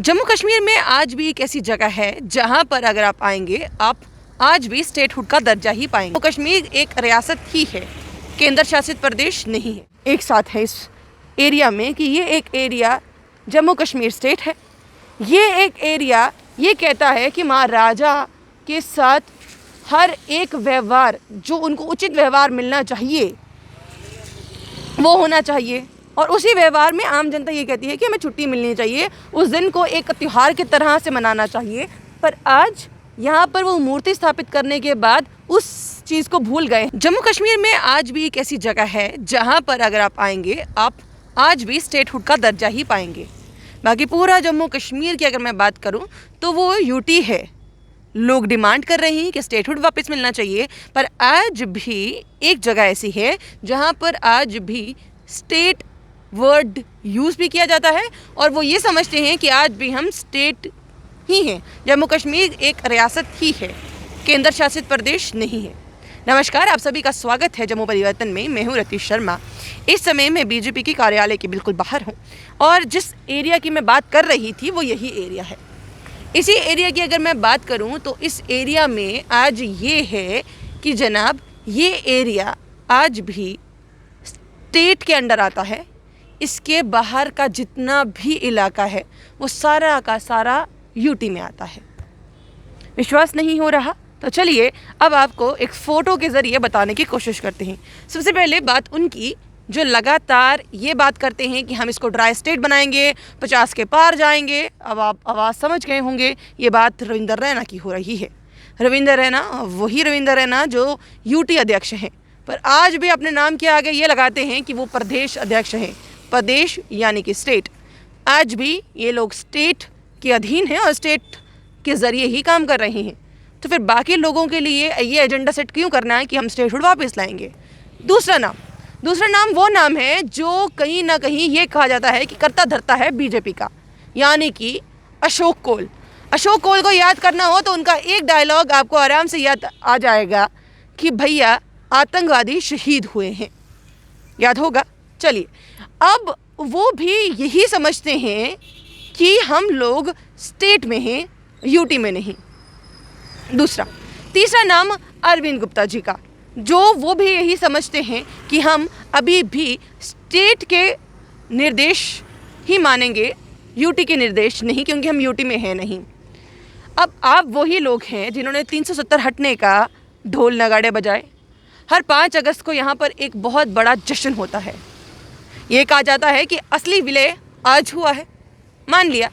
जम्मू कश्मीर में आज भी एक ऐसी जगह है जहां पर अगर आप आएंगे आप आज भी स्टेटहुड का दर्जा ही पाएंगे। जम्मू कश्मीर एक रियासत ही है, केंद्र शासित प्रदेश नहीं है। एक साथ है इस एरिया में कि ये एक एरिया जम्मू कश्मीर स्टेट है। ये एक एरिया ये कहता है कि महाराजा के साथ हर एक व्यवहार जो उनको उचित व्यवहार मिलना चाहिए वो होना चाहिए, और उसी व्यवहार में आम जनता ये कहती है कि हमें छुट्टी मिलनी चाहिए, उस दिन को एक त्यौहार की तरह से मनाना चाहिए। पर आज यहाँ पर वो मूर्ति स्थापित करने के बाद उस चीज़ को भूल गए। जम्मू कश्मीर में आज भी एक ऐसी जगह है जहाँ पर अगर आप आएंगे आप आज भी स्टेटहुड का दर्जा ही पाएंगे। बाकी पूरा जम्मू कश्मीर की अगर मैं बात करूँ तो वो यूटी है। लोग डिमांड कर रहे हैं कि स्टेटहुड वापस मिलना चाहिए, पर आज भी एक जगह ऐसी है जहाँ पर आज भी स्टेट वर्ड यूज़ भी किया जाता है और वो ये समझते हैं कि आज भी हम स्टेट ही हैं। जम्मू कश्मीर एक रियासत ही है, केंद्र शासित प्रदेश नहीं है। नमस्कार, आप सभी का स्वागत है जम्मू परिवर्तन में। मैं हूँ रतीश शर्मा। इस समय मैं बीजेपी की कार्यालय के बिल्कुल बाहर हूँ और जिस एरिया की मैं बात कर रही थी वो यही एरिया है। इसी एरिया की अगर मैं बात करूँ तो इस एरिया में आज ये है कि जनाब ये एरिया आज भी स्टेट के अंडर आता है। इसके बाहर का जितना भी इलाका है वो सारा का सारा यूटी में आता है। विश्वास नहीं हो रहा तो चलिए अब आपको एक फ़ोटो के ज़रिए बताने की कोशिश करते हैं। सबसे पहले बात उनकी जो लगातार ये बात करते हैं कि हम इसको ड्राई स्टेट बनाएंगे, 50 के पार जाएंगे। अब आप आवाज़ समझ गए होंगे, ये बात रविंदर रैना की हो रही है। रविंदर रैना वही रविंदर रैना जो यूटी अध्यक्ष हैं, पर आज भी अपने नाम के आगे ये लगाते हैं कि वो प्रदेश अध्यक्ष हैं। प्रदेश यानी कि स्टेट। आज भी ये लोग स्टेट के अधीन हैं और स्टेट के ज़रिए ही काम कर रहे हैं। तो फिर बाकी लोगों के लिए ये एजेंडा सेट क्यों करना है कि हम स्टेटहुड वापस लाएंगे। दूसरा नाम वो नाम है जो कहीं ना कहीं ये कहा जाता है कि करता धरता है बीजेपी का, यानी कि अशोक कोल। अशोक कोल को याद करना हो तो उनका एक डायलॉग आपको आराम से याद आ जाएगा कि भैया आतंकवादी शहीद हुए हैं, याद होगा। चलिए, अब वो भी यही समझते हैं कि हम लोग स्टेट में हैं, यूटी में नहीं। तीसरा नाम अरविंद गुप्ता जी का, जो वो भी यही समझते हैं कि हम अभी भी स्टेट के निर्देश ही मानेंगे, यूटी के निर्देश नहीं, क्योंकि हम यूटी में हैं नहीं। अब आप वही लोग हैं जिन्होंने 370 हटने का ढोल नगाड़े बजाए। हर 5 अगस्त को यहाँ पर एक बहुत बड़ा जश्न होता है। ये कहा जाता है कि असली विलय आज हुआ है, मान लिया।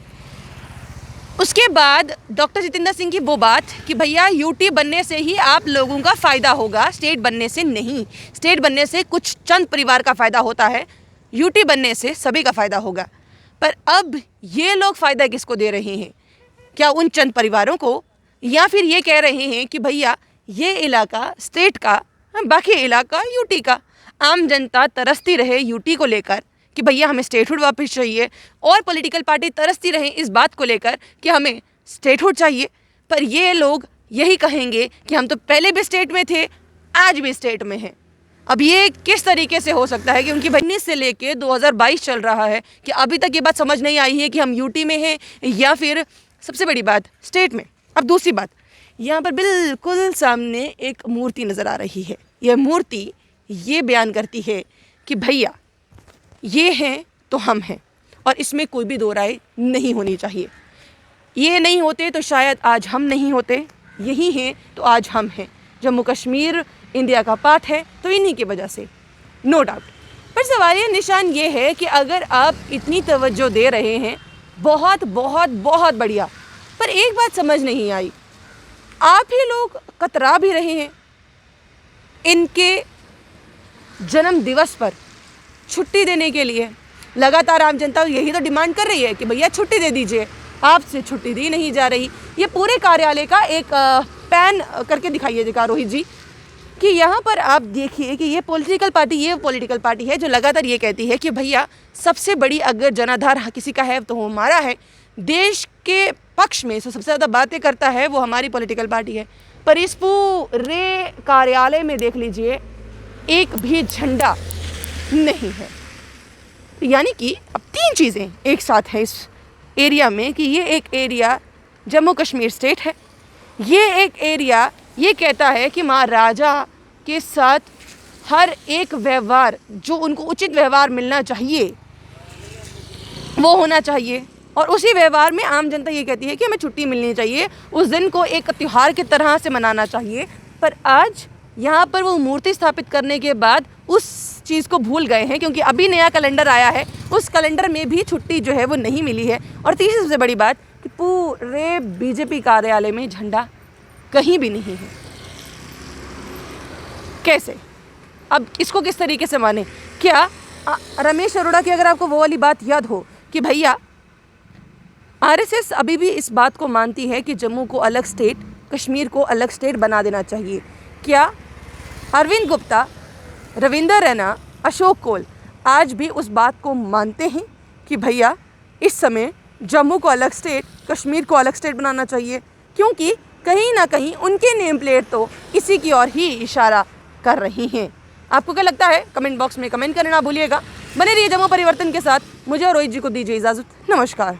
उसके बाद डॉक्टर जितेंद्र सिंह की वो बात कि भैया यूटी बनने से ही आप लोगों का फ़ायदा होगा, स्टेट बनने से नहीं। स्टेट बनने से कुछ चंद परिवार का फ़ायदा होता है, यूटी बनने से सभी का फ़ायदा होगा। पर अब ये लोग फ़ायदा किसको दे रहे हैं? क्या उन चंद परिवारों को, या फिर ये कह रहे हैं कि भैया ये इलाका स्टेट का, बाकी इलाका यूटी का। आम जनता तरसती रहे यूटी को लेकर कि भैया हमें स्टेटहुड वापस चाहिए, और पॉलिटिकल पार्टी तरसती रहे इस बात को लेकर कि हमें स्टेटहुड चाहिए। पर ये लोग यही कहेंगे कि हम तो पहले भी स्टेट में थे, आज भी स्टेट में हैं। अब ये किस तरीके से हो सकता है कि उनकी 19 से लेके 2022 चल रहा है कि अभी तक ये बात समझ नहीं आई है कि हम यूटी में हैं या फिर सबसे बड़ी बात स्टेट में। अब दूसरी बात, यहाँ पर बिल्कुल सामने एक मूर्ति नज़र आ रही है। यह मूर्ति ये बयान करती है कि भैया ये हैं तो हम हैं, और इसमें कोई भी दो राय नहीं होनी चाहिए। ये नहीं होते तो शायद आज हम नहीं होते, यही हैं तो आज हम हैं। जम्मू कश्मीर इंडिया का पार्ट है तो इन्हीं की वजह से, नो डाउट। पर सवालिया निशान ये है कि अगर आप इतनी तवज्जो दे रहे हैं, बहुत बहुत बहुत बढ़िया, पर एक बात समझ नहीं आई, आप ही लोग कतरा भी रहे हैं इनके जन्म दिवस पर छुट्टी देने के लिए। लगातार आम जनता यही तो डिमांड कर रही है कि भैया छुट्टी दे दीजिए, आपसे छुट्टी दी नहीं जा रही। ये पूरे कार्यालय का एक पैन करके दिखाइएगा रोहित जी, कि यहाँ पर आप देखिए कि ये पॉलिटिकल पार्टी है जो लगातार ये कहती है कि भैया सबसे बड़ी अगर जनाधार किसी का है तो वो हमारा है। देश के पक्ष में सबसे ज़्यादा बातें करता है वो हमारी पॉलिटिकल पार्टी है। पर इस पूरे कार्यालय में देख लीजिए एक भी झंडा नहीं है। यानी कि अब 3 चीज़ें एक साथ हैं इस एरिया में कि ये एक एरिया जम्मू कश्मीर स्टेट है, ये एक एरिया ये कहता है कि महाराजा के साथ हर एक व्यवहार जो उनको उचित व्यवहार मिलना चाहिए वो होना चाहिए, और उसी व्यवहार में आम जनता ये कहती है कि हमें छुट्टी मिलनी चाहिए, उस दिन को एक त्यौहार की तरह से मनाना चाहिए। पर आज यहाँ पर वो मूर्ति स्थापित करने के बाद उस चीज़ को भूल गए हैं, क्योंकि अभी नया कैलेंडर आया है, उस कैलेंडर में भी छुट्टी जो है वो नहीं मिली है। और तीसरी सबसे बड़ी बात कि पूरे बीजेपी कार्यालय में झंडा कहीं भी नहीं है। कैसे, अब इसको किस तरीके से माने? क्या रमेश अरोड़ा की अगर आपको वो वाली बात याद हो कि भैया आरएसएस अभी भी इस बात को मानती है कि जम्मू को अलग स्टेट, कश्मीर को अलग स्टेट बना देना चाहिए, क्या अरविंद गुप्ता, रविंदर रैना, अशोक कौल आज भी उस बात को मानते हैं कि भैया इस समय जम्मू को अलग स्टेट, कश्मीर को अलग स्टेट बनाना चाहिए? क्योंकि कहीं ना कहीं उनके नेम प्लेट तो इसी की ओर ही इशारा कर रही हैं। आपको क्या लगता है? कमेंट बॉक्स में कमेंट करना ना भूलिएगा। बने रहिए जम्मू परिवर्तन के साथ। मुझे और रोहित जी को दीजिए इजाज़त। नमस्कार।